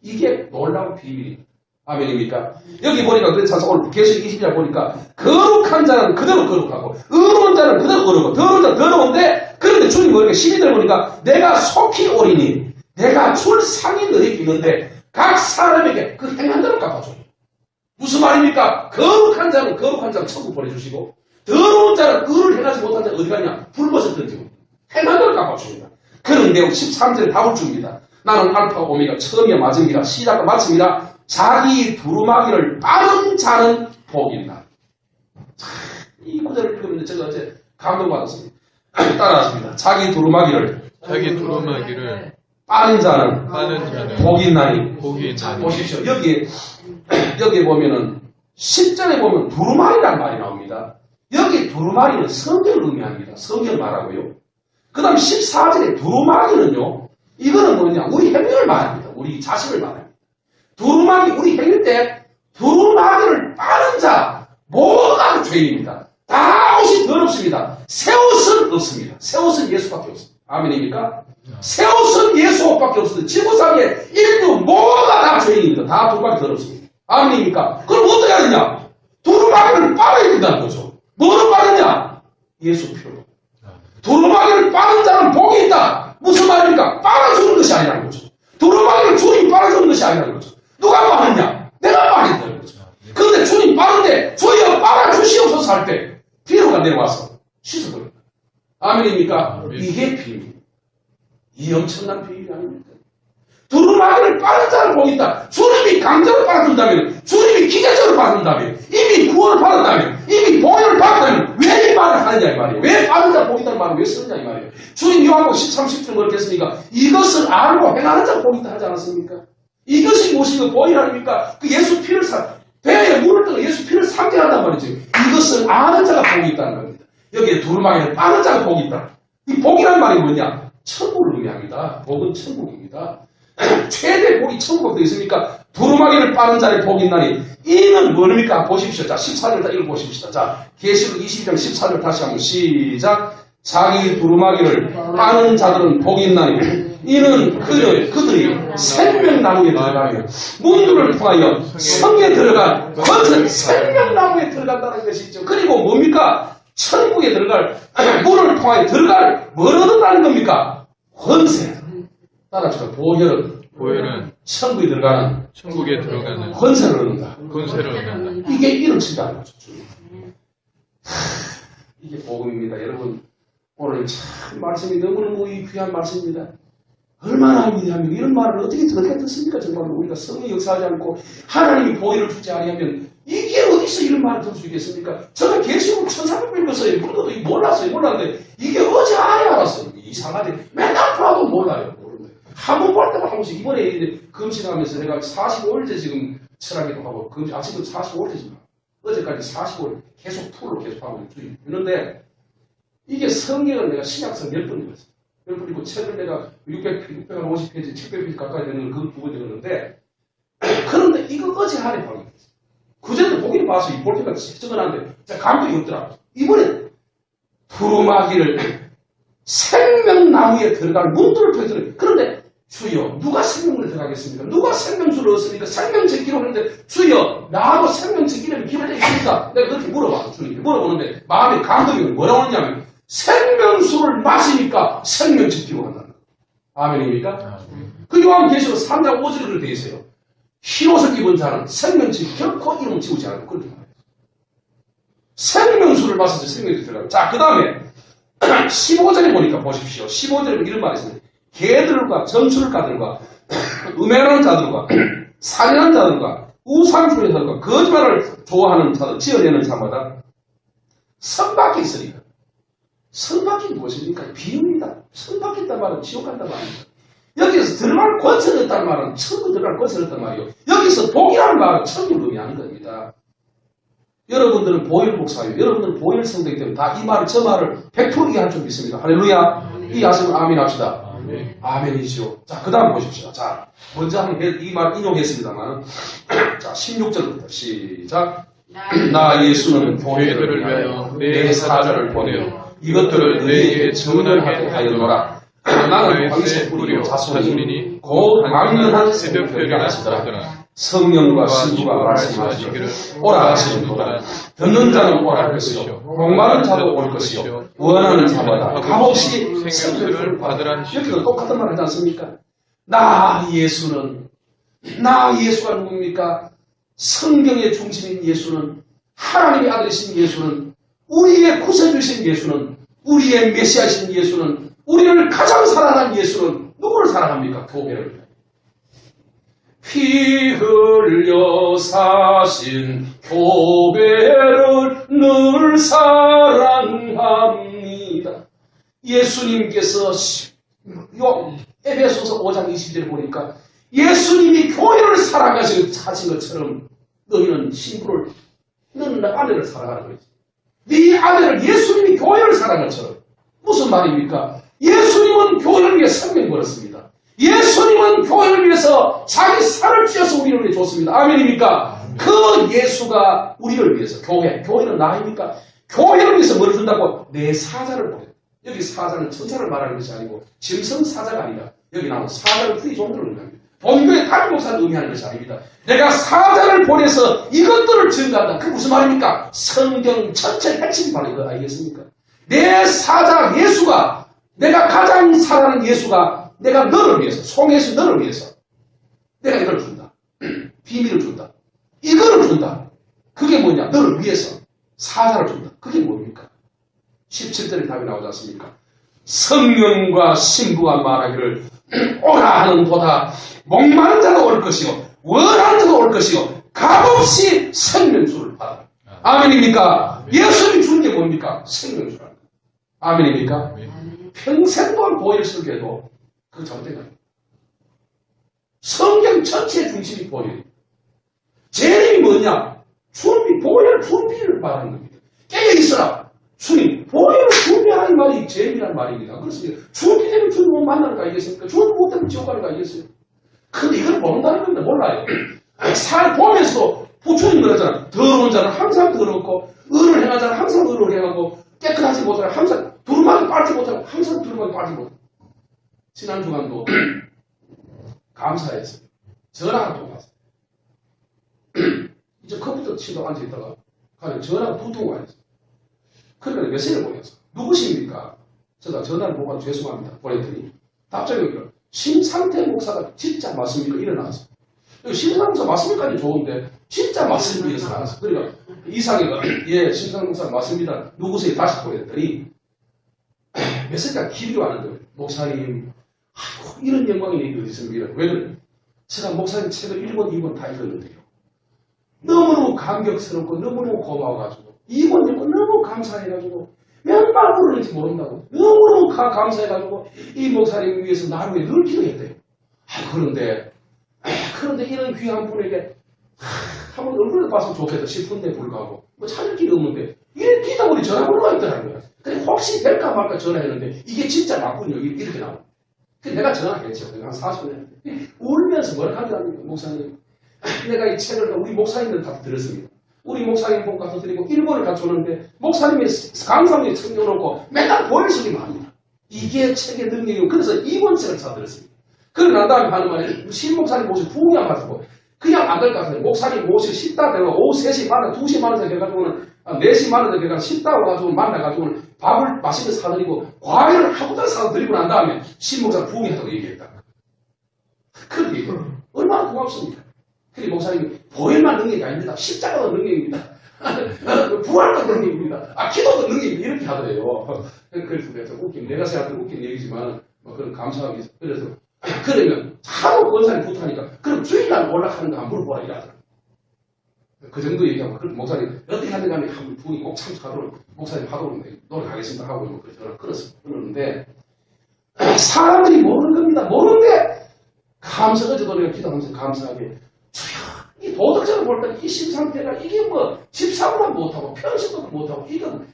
이게 놀라운 비밀입니다. 아멘입니까? 여기 보니까 그래서 오늘 계시록 20장 보니까 거룩한 자는 그대로 거룩하고 의로운 자는 그대로 의롭고 더러운 자는 더러운데 그런데 주님 보니까 12절 보니까 내가 속히 오리니 내가 줄 상이 너에게 있는데 각 사람에게 그 행한 대로 갚아줘. 무슨 말입니까? 거룩한 자는 천국 보내주시고 더러운 자는 의를 행하지 못한 자는 어디 가냐? 불못에 던지고 행한 대로 갚아줍니다. 그런데 13절에 답을 줍니다. 나는 알파가 오메가 처음이야 마지막이라 시작과 마침이라 자기 두루마기를 빠른 자는 복이 있다. 이 구절을 읽으면 제가 어제 감동받았습니다. 따라하십니다. 자기 두루마기를 빠른 자는 복이 있나니. 보십시오. 여기에 보면은 10절에 보면 두루마리라는 말이 나옵니다. 여기 두루마리는 성경을 의미합니다. 성경을 말하고요. 그 다음 14절에 두루마기는요. 이거는 뭐냐? 우리 행위를 말합니다. 우리 자신을 말합니다. 두루마기 우리 행위 때 두루마기를 빠른 자 모두가 죄인입니다. 다 옷이 더럽습니다. 새 옷은 없습니다. 새 옷은 예수밖에 없습니다. 아멘입니까? 새 옷은 예수 옷밖에 없습니다. 지구상에 인류 모두가 다 죄인입니다. 다 두루마기 더럽습니다. 아멘입니까? 그럼 어떻게 하느냐? 두루마기를 빨아야 된다는 거죠. 뭐를 빠르냐? 예수 피로. 두루마기를 빠른 자는 복이 있다. 무슨 말입니까? 빨아주는 것이 아니라는 거죠. 두루마기를 주님이 빨아주는 것이 아니라는 거죠. 누가 빠르냐? 내가 빠른다는 거죠. 그런데 주님 빠른데 주여 빨아주시옵소서 할 때 피로가 내려와서 씻어버립니다. 아멘입니까? 이게 비밀. 이 엄청난 비밀이 아닙니까? 두루마기를 빠른 자는 복이 있다. 주님이 강제로 빨아준다면, 주님이 기계적으로 빨아준다면, 이미 구원을 받았다면, 이미 보혈을 받았다면 왜 이 말을 하느냐 이 말이에요. 왜 빠른 자 복이 있다는 말을 왜 쓰느냐 이 말이에요. 주님 요한복음 13, 10절 그렇게 했으니까 이것을 알고 행하는 자가 복이 있다 하지 않았습니까? 이것이 무엇인가 보혈 아닙니까? 그 예수 피를 배에 물을 뜨고 예수 피를 상징한단 말이죠. 이것을 아는 자가 복이 있다는 겁니다. 여기에 두루마기는 빠른 자가 복이 있다. 이 복이라는 말이 뭐냐? 천국을 의미합니다. 복은 천국입니다. 최대 복이 천국에 있으니까 두루마기를 빠른 자의 복이 있나니 이는 뭡니까? 보십시오. 자, 14절 다 읽어보십시다. 자, 계시록 22장 14절 다시 한번 시작. 자기 두루마기를 빠는 자들은 복이 있나니 이는 그들이 생명나무에 들어가며 문들을 통하여 성에 들어간 권세 생명나무에 들어간다는 것이 있죠. 그리고 뭡니까? 천국에 들어갈 문을 통하여 들어갈 뭘 얻는다는 겁니까? 권세. 따라서 보혈은 천국에 들어가는 권세를 얻는다. 이게 이름 친다는 거죠. 이게 복음입니다. 여러분 오늘 참 말씀이 너무너무 귀한 말씀입니다. 얼마나 위대합니까? 이런 말을 어떻게 듣습니까? 정말로 우리가 성령 역사하지 않고 하나님이 보혈을 주지 아니하면 이게 어디서 이런 말을 들을 수 있겠습니까? 저는 계시록 1300번 읽었어요. 물론 몰랐어요. 몰랐는데 이게 어제 아예 알았어요. 이상하대. 맨날 봐도 몰라요. 한 번 볼 때만 한 번씩. 이번에 이제 금식하면서 내가 45일째 지금 철학기도 하고 아직은 45일째지만 어제까지 45일 계속 풀로 계속 하고 있는데 이게 성경을 내가 신약서 10번 읽었어요. 10번 읽고 책을 내가 650페이지, 700페이지 가까이 되는 그 2번 읽었는데 그런데 이거 어제 하래 방금 그전에 보기는 봐서 이 볼 때가 적어놨는데 감동이 없더라. 이번에 두루마기를 생명나무에 들어갈 문들을 펴더니 그런데 주여 누가 생명을 들어가겠습니까? 누가 생명수를 얻습니까? 생명책기로 하는데 주여 나하고 생명책기라는 기회가 있습니까? 내가 그렇게 물어봐 주님께 물어보는데 마음에 감동이 뭐라고 하냐면 생명수를 마시니까 생명책기로 한다. 아멘입니까? 그 요한계시록 3장 5절에 그렇게 되어 있어요. 흰옷을 입은 자는 생명책 결코 이름 지우지 않고 그렇게 말해요. 생명수를 마셔서 생명이 들어가요. 자, 그 다음에 15절에 보니까 보십시오. 15절에 이런 말이 있습니다. 개들과 점술가들과 음해하는 자들과 살인하는 자들과 우상주의 자들과 거짓말을 좋아하는 자들 지어내는 자마다 선밖에 있으니까. 선밖이 무엇입니까? 비유입니다. 선밖에 있단 말은 지옥 간단 말입니다. 여기서 들어갈 권세가 있단 말은 천국 들어갈 권세가 있단 말이에요. 여기서 복이라는 말은 천국을 의미하는 겁니다. 여러분들은 보혈 목사예요. 여러분들은 보혈 성도이기 때문에 다 이 말을 저 말을 100% 이해할 줄 믿습니다. 할렐루야. 이해하시면 아멘 합시다. 아멘이죠. 자, 그 다음 보십시오. 자, 먼저 이 말 인용했습니다만 자, 16절부터 시작. 나 예수는 교회들을 위하여 내 사자를 보내어 이것들을 너희에게 전하게 하였노라. 나는 방세 뿌리요 자손이니 곧 망연한 새벽별이라 하시더라. 성령과 신부가 말씀하시기를 오라 하시는도다. 듣는 자는 오라 할 것이요 목마른 자도 올 것이요 원하는 자마다 값없이 생수를 받으라는 여기도 똑같은 말 하지 않습니까? 나 예수가 누굽니까? 성경의 중심인 예수는 하나님의 아들이신 예수는 우리의 구세주신 예수는 우리의 메시아신 예수는 우리를 가장 사랑하는 예수는 누구를 사랑합니까? 교회를. 피 흘려 사신 교회를 늘 사랑합니다. 예수님께서 에베소서 5장 20절에 보니까 예수님이 교회를 사랑하신 것처럼 너희는 신부를 너는 아내를 사랑하는 거지. 네 아내를 예수님이 교회를 사랑한 것처럼. 무슨 말입니까? 예수님은 교회를 위해 생명 걸었습니다. 예수님은 교회를 위해서 자기 살을 쥐어서 우리를 위해 줬습니다. 아멘입니까? 그 예수가 우리를 위해서 교회는 나입니까? 교회를 위해서 뭘 준다고? 내 사자를 보내. 여기 사자는 천사를 말하는 것이 아니고 짐승 사자가 아니라 여기 나온 사자를 프리 종들을 의미합니다. 본교의 담임 목사를 의미하는 것이 아닙니다. 내가 사자를 보내서 이것들을 증가한다. 그게 무슨 말입니까? 성경 전체 핵심이 바로 이거 알겠습니까? 내 사자 예수가 내가 가장 사랑하는 예수가 내가 너를 위해서 송예수 너를 위해서 내가 이걸 준다. 비밀을 준다. 이거를 준다. 그게 뭐냐? 너를 위해서 사자를 준다. 그게 뭡니까? 17절에 답이 나오지 않습니까? 성령과 신부가 말하기를 오라 하는보다 목마른 자가 올 것이요 원하는 자가 올 것이요 값없이 생명수를 받아. 아멘입니까? 예수님이 준 게 뭡니까? 생명수라는 거. 아멘입니까? 평생 동안 보혈 설교해도 그 잘못된 거예요. 성경 전체의 중심이 보혈입니다. 재림이 뭐냐? 보혈 준비를 말하는 겁니다. 깨어있어라. 주님, 보혈을 준비하는 말이 재림이라는 말입니다. 그렇습니다. 준비되면 주님 못 만나는 거 아니겠습니까? 주님 못 되면 지옥 가는 거 아니겠어요? 근데 이걸 모른다는 건데 몰라요. 살 보면서도 부처님 그러잖아. 더러운 자는 항상 더럽고 의를 행한 자는 항상 의를 행하고 깨끗하지 못하는 항상 두루마기 빨지 못하고 항상 두루마기 빨지 못하고 지난 주간도 감사했어요. 전화가 또 왔어요. 이제 컴퓨터 치고 앉아있다가 가면 전화가 두 통화 했어요. 그러면 메시지를 보냈어. 누구십니까? 제가 전화를 보고 죄송합니다. 보냈더니 답장이 심상태 목사가 진짜 맞습니까? 일어나서. 심상태 목사 맞습니까? 좋은데 진짜 맞습니까? 이래서 나왔어. 그러니까 이상이가 예 심상태 목사 맞습니다. 누구세요? 다시 보냈더니 메시지가 길이 왔는데 목사님 아이고, 이런 영광이 내게 어디 있습니까? 왜 그래? 제가 목사님 책을 1권, 2권 다 읽었는데요. 너무너무 감격스럽고 너무너무 고마워가지고 2권 읽고 너무 감사해가지고 몇 발 부르는지 모른다고 너무너무 감사해가지고 이 목사님 위해서 나를 위해 늘 기도했대요. 그런데 이런 귀한 분에게 한번 얼굴을 봤으면 좋겠다 싶은데 불구하고 뭐 찾을 길이 없는데 이런 기다보니 전화번호가 있더라는 거야. 그래 혹시 될까 말까 전화했는데 이게 진짜 맞군요. 이렇게 나와. 그래서 내가 전화했죠. 한 40년 울면서 뭐라 하더라고요. 목사님 내가 이 책을 우리 목사님들 다 들었습니다. 우리 목사님 복 가서 드리고 1권을 갖춰놓는데 목사님의 강사에 챙겨놓고 맨날 보여주기만 합니다. 이게 책의 능력이고 그래서 2권 책을 사들었습니다. 그러고 난 다음에 하는 말이 신목사님 모시 부흥해가지고 그냥 안 될 것 같아요. 목사님 모시 쉽다 되고 오후 3시 만나 2시 만나서 해가지고는 4시 만나서 해가지고 쉽다 와가지고 만나가지고는 밥을 맛있게 사드리고 과일을 하루도 사드리고 난 다음에 신목사님 부흥했다고 얘기했다. 그런데 얼마나 고맙습니까? 그리고 목사님이 보일만 능력이 아닙니다. 십자가도 능력입니다. 부활도 능력입니다. 기도도 능력입니다. 이렇게 하더래요. 그래서 내가 웃긴, 내가 생각하는 웃긴 얘기지만 뭐 그런 감사하기 위해서 그래서 그러면 하도 권사님 부탁하니까 그럼 주일날 올라가는 거 안 물어보라 이러더라고요. 그 정도 얘기하고 그럼 목사님 어떻게 하든 간에 한 분이 꼭 참석하도록 목사님 하도록 노력하겠습니다 하고 뭐 그러는데 사람들이 모르는 겁니다. 모르는데 어제도 내가 기도하면서 감사하게 이 도덕적으로 볼 때 이 심상태가 이게 뭐 집사보다 못하고 편식보다 못하고 이건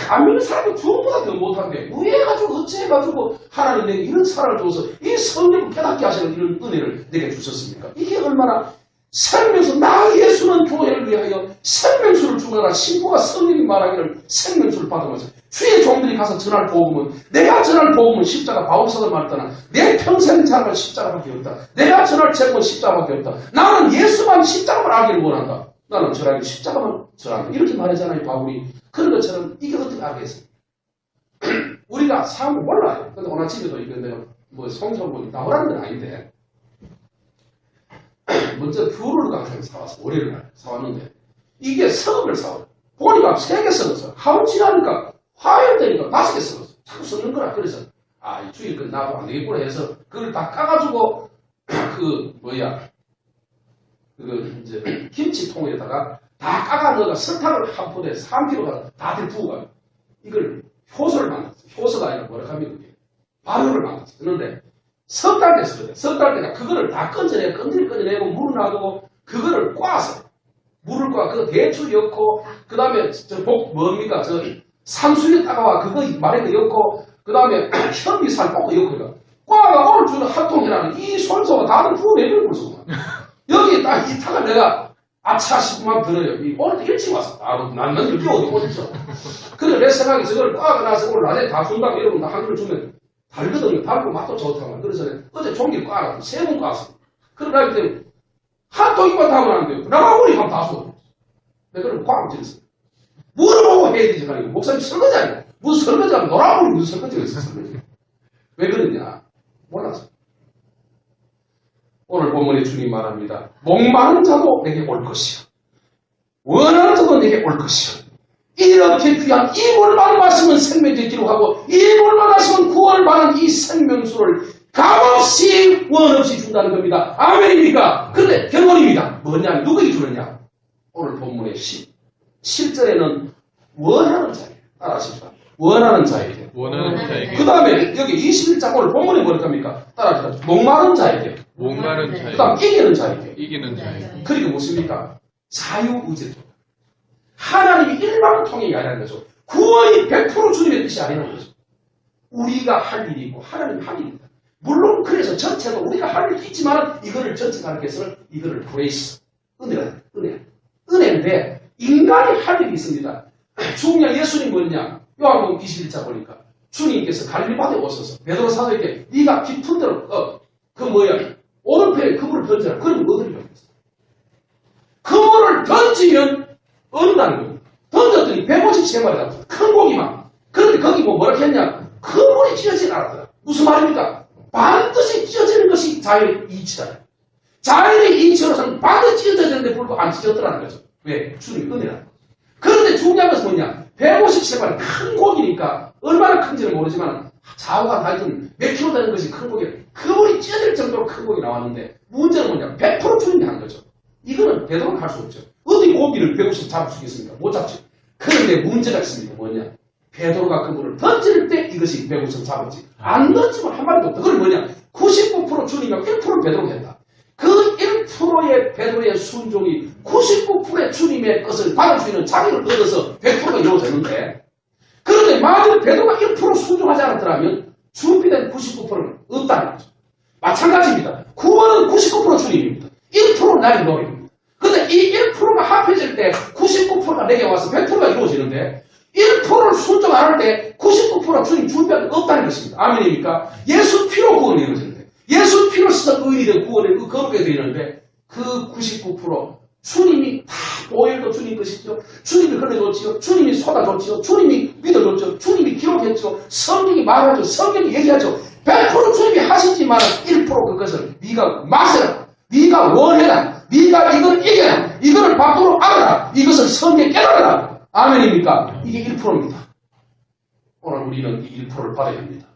안 믿는 사람이 주보다 더 못한데 왜 해가지고 어찌해가지고 하나님 내게 이런 사랑을 줘서 이 성령을 깨닫게 하시는 이런 은혜를 내게 주셨습니까? 이게 얼마나 생명수 나 예수는 교회를 위하여 생명수를 주거나 신부가 성령이 말하기를 생명수를 받으면서 주의 종들이 가서 전할 복음은 내가 전할 복음은 십자가 바울사도 말했다나 내 평생 자랑은 십자가밖에 없다. 내가 전할 책은 십자가밖에 없다. 나는 예수만 십자가만 알기를 원한다. 나는 전하기 십자가만 전한다. 이렇게 말하잖아요 바울이. 그런 것처럼 이게 어떻게 알겠습니까? 우리가 사람을 몰라요. 근데 오늘 집에도 있는데 뭐 성서본이 나오라는 건 아닌데 먼저 귤을 가서 사왔어. 월요일날 사왔는데 이게 석을 사와요. 보니까 3개 썩었어. 하루 지나니까 화요일 되니까 5개 썩었어. 자꾸 썩는 거라. 그래서 이 주일 건 나도 안 되겠구나 해서 그걸 다 까가지고 이제 김치통에다가 다 까가 넣어가 설탕을 한 푼에 3kg가 다들 부어가지고 이걸 효소를 만들었어. 효소가 아니라 뭐라 하면 그게 발효를 만들었어. 그런데 석 달 됐어. 석 달 때가 그거를 다 꺼내내고 물을 놔두고 그거를 꽈서 물을 꽈 그거 대추 넣고 그 다음에 산수유 따가와 그거 말에도 넣고 그 다음에 현미살 볶고 넣고 꽈가 오늘 주는 합통이라는 이 손소가 다들 부어내는 거죠. 여기 딱 이 타가 내가 아차 싶으면 들어요. 오늘도 일찍 왔어. 난 늦게 어디 오셨어. 그래 내 생각에 저걸 꽈가 나서 오늘 낮에 다 준다고 여러분 다 한 그릇 주면 달거든요. 달고 맛도 좋다고. 그래서 어제 종일 꽈라 3번 꽈서. 그러다 이제 한 통이만 타면 안 돼요. 나가오니 하면 다 쏘. 내가 그럼 꽉 찔렀어. 물어보고 해야 되지 말고 목사님 설거지 아니야. 무슨 설거지하면 놀아보니 무슨 설거지가 있어. 설거지. 왜 그러냐. 몰랐어. 오늘 본문에 주님 말합니다. 목마른 자도 내게 올 것이요. 원하는 자도 내게 올 것이요. 이렇게 귀한 이 물만 마시면 생명을 기록하고 이 물만 마시면 구원을 받는 이 생명수를 값없이 원없이 준다는 겁니다. 아멘입니까? 그런데 결론입니다. 뭐냐? 누구에게 주느냐? 오늘 본문의 10절에는 원하는 자에게 따라하십시오. 원하는 자에게. 원하는 자에게. 그 다음에 여기 21장 오늘 본문에 뭐라고 합니까? 따라하십시오. 목마른 자에게. 목마른 자에게. 그 다음 이기는 자에게. 이기는 자에게. 그러니까 무엇입니까? 자유의지입니다. 하나님이 일방통행이 아니라는 거죠. 구원이 100% 주님의 뜻이 아니라는 거죠. 우리가 할 일이 있고 하나님이 할 일입니다. 물론 그래서 전체도 우리가 할 일이 있지만 이거를 전체가 하는 것은 이거를 그레이스, 은혜인데 인간이 할 일이 있습니다. 중요한 예수님 뭐냐? 요한복음 21장 보니까 주님께서 갈릴리바다에 오셔서 베드로 사도에게 네가 깊은 데로 오른편에 그물을 던져라. 그러면 얻으리라고 했어요. 그물을 던지면 얻는다는 겁니다. 던졌더니 150세마리 잡았어요. 큰 고기만. 그런데 거기 뭐라 했냐? 그물이 찢어지지 않았더라. 무슨 말입니까? 반드시 찢어지는 것이 자연의 이치다. 자연의 이치로서는 반드시 찢어져야 되는데 불구하고 안 찢어졌더라는 거죠. 왜? 주님이 은혜라는 거죠. 그런데 중요한 것은 뭐냐? 150세마리 큰 고기니까 얼마나 큰지는 모르지만 좌우가 하여튼 몇 킬로 되는 것이 큰 고기, 그물이 찢어질 정도로 큰 고기 나왔는데 문제는 뭐냐? 100% 주님이 한 거죠. 이거는 베드로는 할 수 없죠. 어디 고기를 배고서 잡을 수 있겠습니까? 못 잡죠. 그런데 문제가 있습니다. 뭐냐? 베드로가 그물을 던질 때 이것이 배고서 잡았지. 안 던지면 한 마리도 없다. 그건 뭐냐? 99% 주님이고 1% 베드로가 했다. 그 1%의 베드로의 순종이 99%의 주님의 것을 받을 수 있는 자기를 얻어서 100%가 이루어졌는데, 그런데 만약 베드로가 1% 순종하지 않았더라면 준비된 99%는 없다는 거죠. 마찬가지입니다. 구원은 99% 주님입니다. 1%는 나의 노력입니다. 그런데 이 1%가 합해질 때 99%가 내게 와서 100%가 이루어지는데 1%를 순종 안 할 때 99%가 주님 준비한 게 없다는 것입니다. 아멘입니까? 예수 피로 구원이 이루어지는데, 예수 피로 씻어 의인이 된 구원에 거룩하게 되는데, 그 99% 주님이 다 보혈도 주님 것이죠. 주님이 흘려줬지요. 주님이 쏟아줬지요. 주님이 믿어줬죠. 주님이 기록했죠. 성경이 말하죠. 성경이 얘기하죠. 100% 주님이 하시지만 1% 그것을 네가 마셔라. 네가 원해라. 네가 이걸 이겨라. 이거를 밖으로 알아라. 이것을 성경에 깨달아라. 아멘입니까? 이게 1%입니다. 오늘 우리는 이 1%를 받아야 합니다.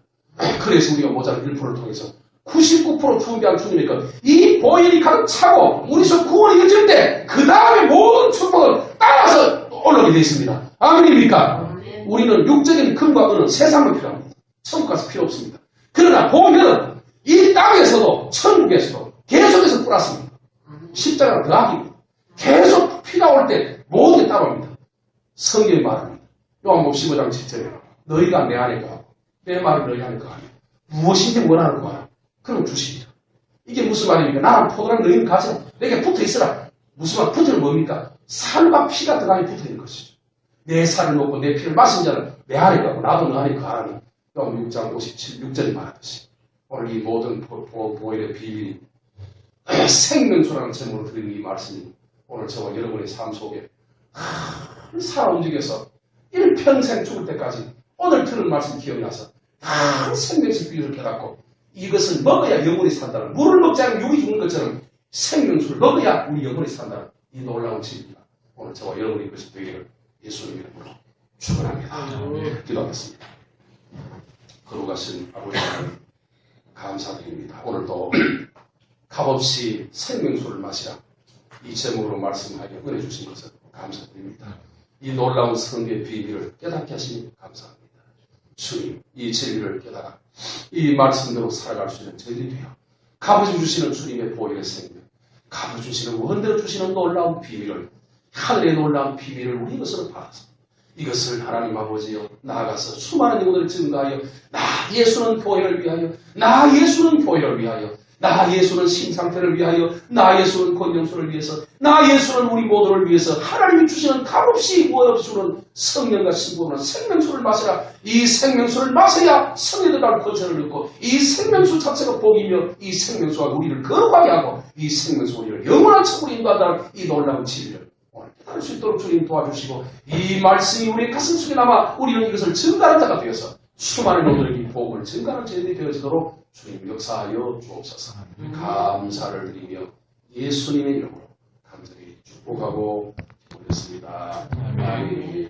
그래서 우리가 모자란 1%를 통해서 99% 준비한 주님의 것, 이 보혈이 가득 차고 우리서 구원이 이루어질 때 그 다음에 모든 축복을 따라서 올라오게 되어 있습니다. 아멘입니까? 우리는 육적인 금과 은은 세상은 필요합니다. 천국 가서 필요 없습니다. 그러나 보혈은 이 땅에서도 천국에서도 계속해서 뿌렸습니다. 십자가는 더하기입니다. 계속 피가 올 때 모든 게 따라옵니다. 성경이 말합니다. 요한복음 15장 7절에 너희가 내 안에 거하고 내 말을 너희 안에 거하며 무엇인지 원하는 거하라. 그럼 주십니다. 이게 무슨 말입니까? 나는 포도랑 너희는 가지라. 내게 붙어 있으라. 무슨 말? 붙어는 뭡니까? 살과 피가 들어가니 붙어 있는 것이죠. 내 살을 먹고 내 피를 마신 자는 내 안에 가고 나도 너 안에 거하라는 요한 6장 57, 6절이 말하듯이 오늘 이 모든 보혈의 비밀이 생명수라는 제목으로 드리는 이 말씀이 오늘 저와 여러분의 삶 속에 살아 움직여서 일평생 죽을 때까지 오늘 들은 말씀 기억나서 다 생명수 비율을 깨닫고 이것을 먹어야 영혼이 산다는, 물을 먹지 않으면 육이 죽는 것처럼 생명수를 먹어야 우리 영혼이 산다는 이 놀라운 진리가 오늘 저와 여러분이 이것이 되기를 예수님 이름으로 축원합니다. 기도하겠습니다. 거룩하신 아버지 하나님 감사드립니다. 오늘도 값없이 생명수를 마시라 이 제목으로 말씀하여 은혜 주신 것을 감사드립니다. 이 놀라운 성경의 비밀을 깨닫게 하시니 감사합니다. 주님, 이 진리를 깨달아 이 말씀대로 살아갈 수 있는 저희들이 되어 갚아주 주시는 주님의 보혈의 생명, 갚아주 주시는 원대로 주시는 놀라운 비밀을, 하늘의 놀라운 비밀을 우리 것으로 받아서 이것을 하나님 아버지여 나아가서 수많은 영혼을 증가하여 나 예수는 보혈을 위하여, 나 예수는 보혈을 위하여, 나 예수는 신상태를 위하여, 나 예수는 권영수를 위해서, 나 예수는 우리 모두를 위해서 하나님이 주시는 값없이 무엇없이 주는 성령과 신부는 생명수를 마시라. 이 생명수를 마셔야 성령들과 거처를 얻고 이 생명수 자체가 복이며 이 생명수가 우리를 거룩하게 하고 이 생명수가 우리를 영원한 천국으로 인도한다는 이 놀라운 진리를 오늘 깨달을 수 있도록 주님 도와주시고 이 말씀이 우리 가슴 속에 남아 우리는 이것을 증가하는 자가 되어서 수많은 영혼들에게 이 복음을 증가하는 저희들이 되어지도록 주님 역사하여 주옵소서. 감사를 드리며 예수님의 이름으로 간절히 축복하고 기도했습니다. 아멘.